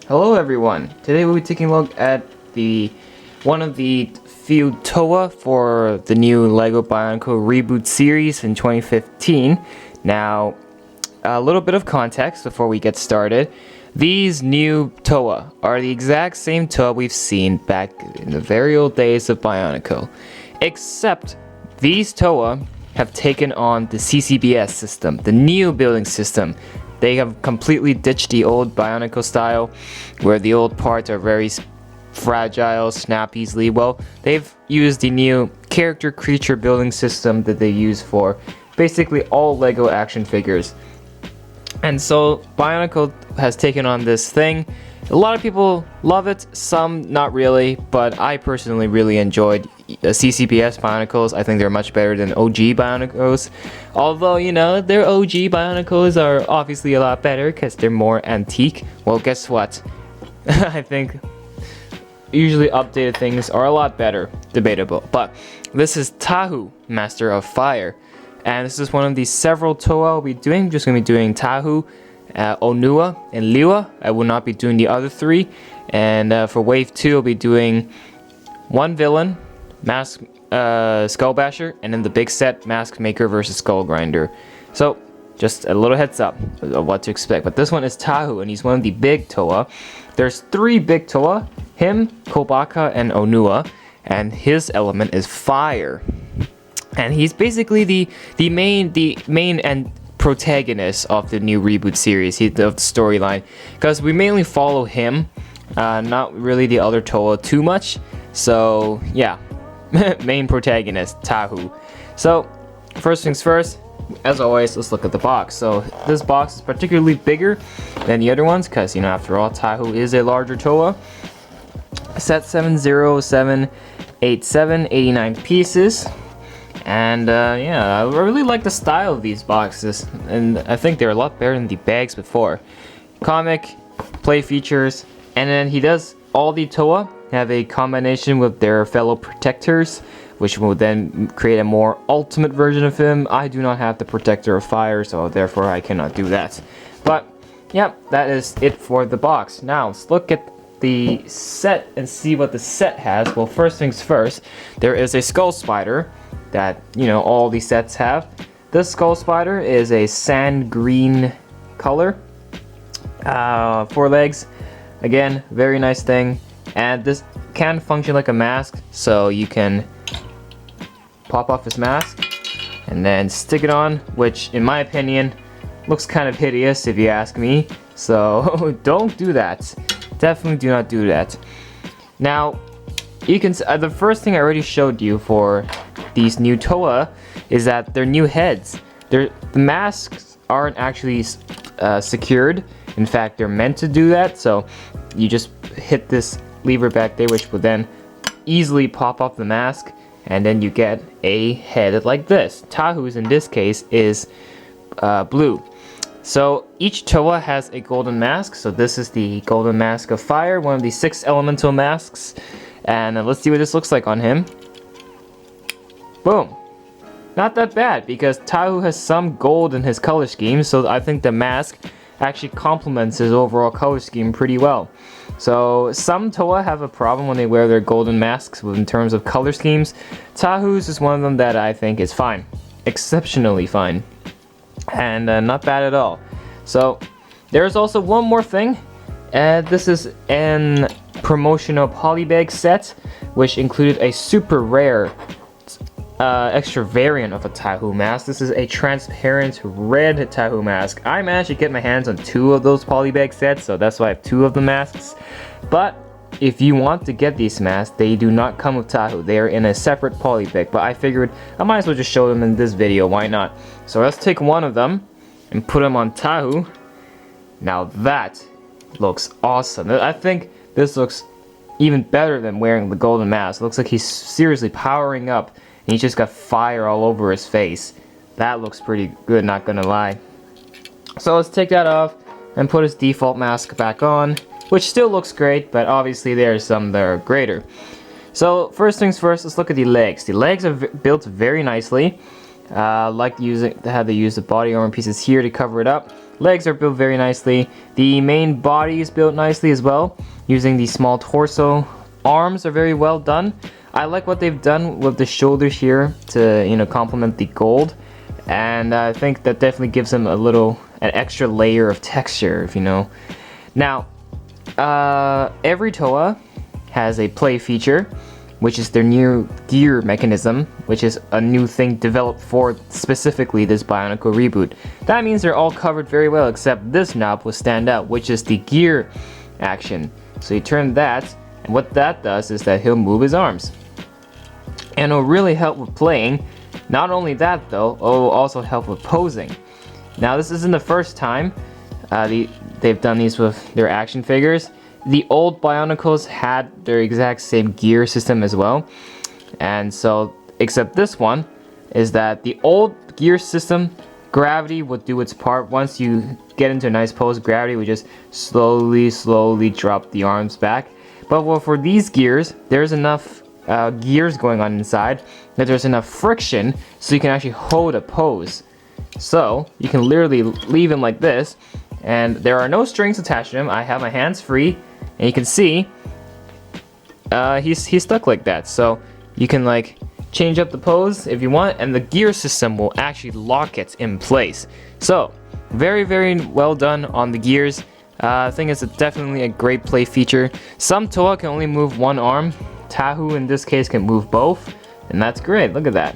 Hello everyone! Today we'll be taking a look at one of the few TOA for the new LEGO Bionicle reboot series in 2015. Now, a little bit of context before we get started. These new TOA are the exact same TOA we've seen back in the very old days of Bionicle, except these TOA have taken on the CCBS system, the new building system. They have completely ditched the old Bionicle style, where the old parts are very fragile, snap easily. Well, they've used the new character creature building system that they use for basically all LEGO action figures. And so Bionicle has taken on this thing. A lot of people love it, some not really, but I personally really enjoyed CCBS Bionicles. I think they're much better than OG Bionicles. Although, you know, their OG Bionicles are obviously a lot better because they're more antique. Well, guess what? I think usually updated things are a lot better. Debatable. But this is Tahu, Master of Fire. And this is one of the several TOA I'll be doing. I'm just going to be doing Tahu, Onua, and Liwa. I will not be doing the other three. And for Wave 2, I'll be doing one villain, Mask Skull Basher, and then the big set, Mask Maker versus Skull Grinder. So, just a little heads up of what to expect. But this one is Tahu, and he's one of the big TOA. There's three big TOA, him, Kobaka, and Onua. And his element is fire. And he's basically the main and protagonist of the new reboot series, of the storyline, because we mainly follow him, not really the other TOA too much. So yeah, main protagonist Tahu. So first things first, as always, let's look at the box. So this box is particularly bigger than the other ones because, you know, after all, Tahu is a larger TOA. Set 70787, 89 pieces. And yeah, I really like the style of these boxes, and I think they're a lot better than the bags before. Comic, play features, and then he does all the TOA have a combination with their fellow protectors, which will then create a more ultimate version of him. I do not have the Protector of Fire, so therefore I cannot do that. But yeah, that is it for the box. Now let's look at the set and see what the set has. Well, first things first, there is a Skull Spider that, you know, all these sets have. This Skull Spider is a sand green color. 4 legs. Again, very nice thing. And this can function like a mask, so you can pop off his mask and then stick it on, which in my opinion looks kind of hideous if you ask me. So don't do that. Definitely do not do that. Now, you can the first thing I already showed you for these new TOA is that they're new heads. The masks aren't actually secured. In fact, they're meant to do that. So you just hit this lever back there, which will then easily pop off the mask, and then you get a head like this. Tahu's in this case is blue. So each TOA has a golden mask. So this is the golden mask of fire, one of the 6 elemental masks. And let's see what this looks like on him. Boom. Not that bad, because Tahu has some gold in his color scheme, so I think the mask actually complements his overall color scheme pretty well. So some TOA have a problem when they wear their golden masks in terms of color schemes. Tahu's is one of them that I think is fine. Exceptionally fine. And not bad at all. So there's also one more thing. This is an promotional polybag set, which included a super rare extra variant of a Tahu mask. This is a transparent red Tahu mask. I managed to get my hands on 2 of those polybag sets, so that's why I have 2 of the masks. But if you want to get these masks, they do not come with Tahu. They are in a separate polybag, but I figured I might as well just show them in this video. Why not? So let's take one of them and put them on Tahu. Now that looks awesome. I think this looks even better than wearing the golden mask. It looks like he's seriously powering up, and he's just got fire all over his face. That looks pretty good, not gonna lie. So let's take that off and put his default mask back on, which still looks great, but obviously there's some that are greater. So first things first, let's look at the legs. The legs are built very nicely. Like how they use the body armor pieces here to cover it up. Legs are built very nicely. The main body is built nicely as well, using the small torso. Arms are very well done. I like what they've done with the shoulders here to, you know, complement the gold. And I think that definitely gives them an extra layer of texture, if you know. Now, every Toa has a play feature, which is their new gear mechanism, which is a new thing developed for specifically this Bionicle reboot. That means they're all covered very well, except this knob will stand out, which is the gear action. So you turn that, and what that does is that he'll move his arms. And it'll really help with playing. Not only that though, it will also help with posing. Now this isn't the first time they've done these with their action figures. The old Bionicles had their exact same gear system as well. And so, except this one, is that the old gear system, gravity would do its part. Once you get into a nice pose, gravity would just slowly drop the arms back. But well, for these gears, there's enough gears going on inside that there's enough friction so you can actually hold a pose. So, you can literally leave him like this, and there are no strings attached to him. I have my hands free. And you can see, he's stuck like that. So you can like change up the pose if you want, and the gear system will actually lock it in place. So very well done on the gears. I think it's definitely a great play feature. Some Toa can only move one arm. Tahu in this case can move both, and that's great. Look at that.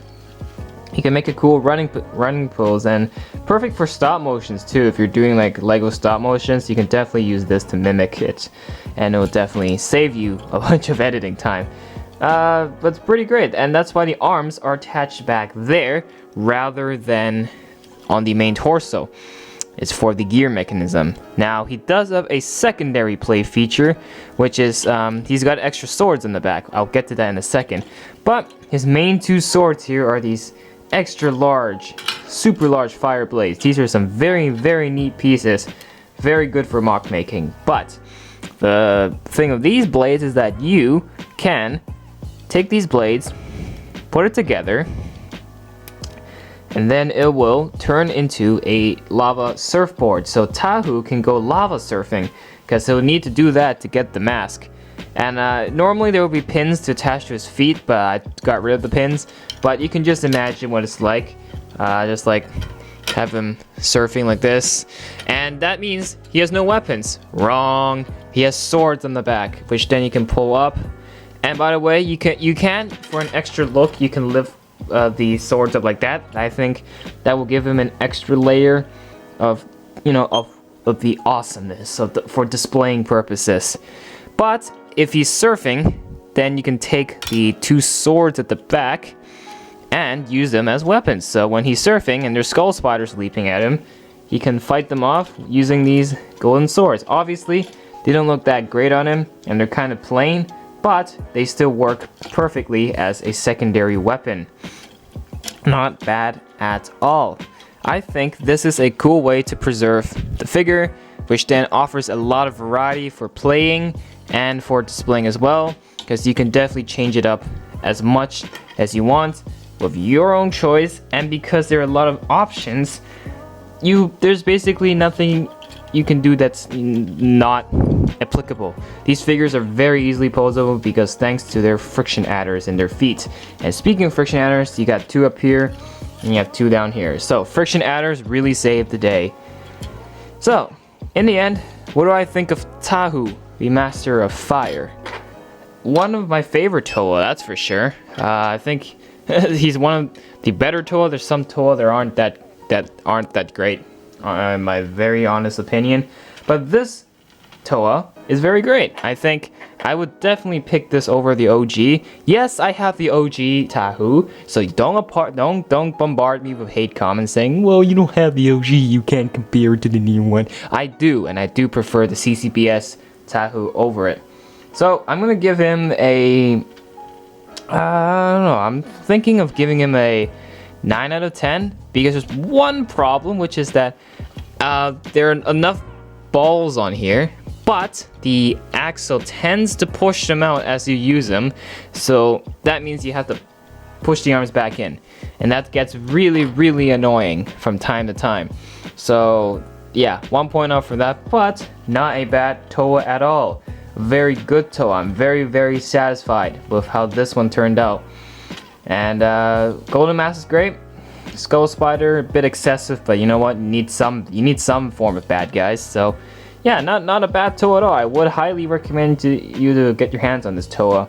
You can make a cool running pose, and perfect for stop motions too. If you're doing like Lego stop motions, you can definitely use this to mimic it, and it will definitely save you a bunch of editing time. But it's pretty great, and that's why the arms are attached back there rather than on the main torso. It's for the gear mechanism. Now he does have a secondary play feature, which is he's got extra swords in the back. I'll get to that in a second. But his main two swords here are these extra large, super large fire blades. These are some very neat pieces, very good for mock making. But the thing of these blades is that you can take these blades, put it together, and then it will turn into a lava surfboard. So Tahu can go lava surfing, because he'll need to do that to get the mask. And normally there would be pins to attach to his feet, but I got rid of the pins. But you can just imagine what it's like, just like have him surfing like this. And that means he has no weapons. Wrong. He has swords on the back, which then you can pull up. And by the way, you can for an extra look, you can lift the swords up like that. I think that will give him an extra layer of, you know, of the awesomeness for displaying purposes. But if he's surfing, then you can take the two swords at the back and use them as weapons. So when he's surfing and there's skull spiders leaping at him, he can fight them off using these golden swords. Obviously, they don't look that great on him, and they're kind of plain, but they still work perfectly as a secondary weapon. Not bad at all. I think this is a cool way to preserve the figure, which then offers a lot of variety for playing and for displaying as well, because you can definitely change it up as much as you want with your own choice. And because there are a lot of options, there's basically nothing you can do that's not applicable. These figures are very easily poseable because thanks to their friction adders in their feet. And speaking of friction adders, you got two up here and you have two down here. So friction adders really save the day. So in the end, what do I think of Tahu, the Master of Fire? One of my favorite Toa, that's for sure. I think he's one of the better Toa. There's some Toa that aren't that great, in my very honest opinion. But this Toa is very great. I think I would definitely pick this over the OG. Yes, I have the OG Tahu, so don't bombard me with hate comments saying, well, you don't have the OG, you can't compare it to the new one. I do, and I do prefer the CCBS Tahu over it. So I'm gonna give him a, I don't know, I'm thinking of giving him a 9 out of 10 because there's one problem, which is that there are enough balls on here, but the axle tends to push them out as you use them, so that means you have to push the arms back in, and that gets really annoying from time to time. So yeah, 1.0 for that, but not a bad Toa at all. Very good Toa. I'm very satisfied with how this one turned out. And Golden Mask is great. Skull Spider, a bit excessive, but you know what? You need some form of bad guys. So yeah, not a bad Toa at all. I would highly recommend you to get your hands on this Toa.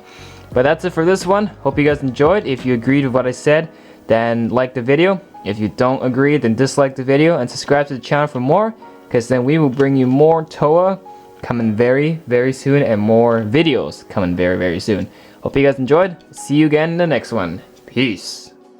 But that's it for this one. Hope you guys enjoyed. If you agreed with what I said, then like the video. If you don't agree, then dislike the video and subscribe to the channel for more, because then we will bring you more Toa coming very soon, and more videos coming very soon. Hope you guys enjoyed. See you again in the next one. Peace.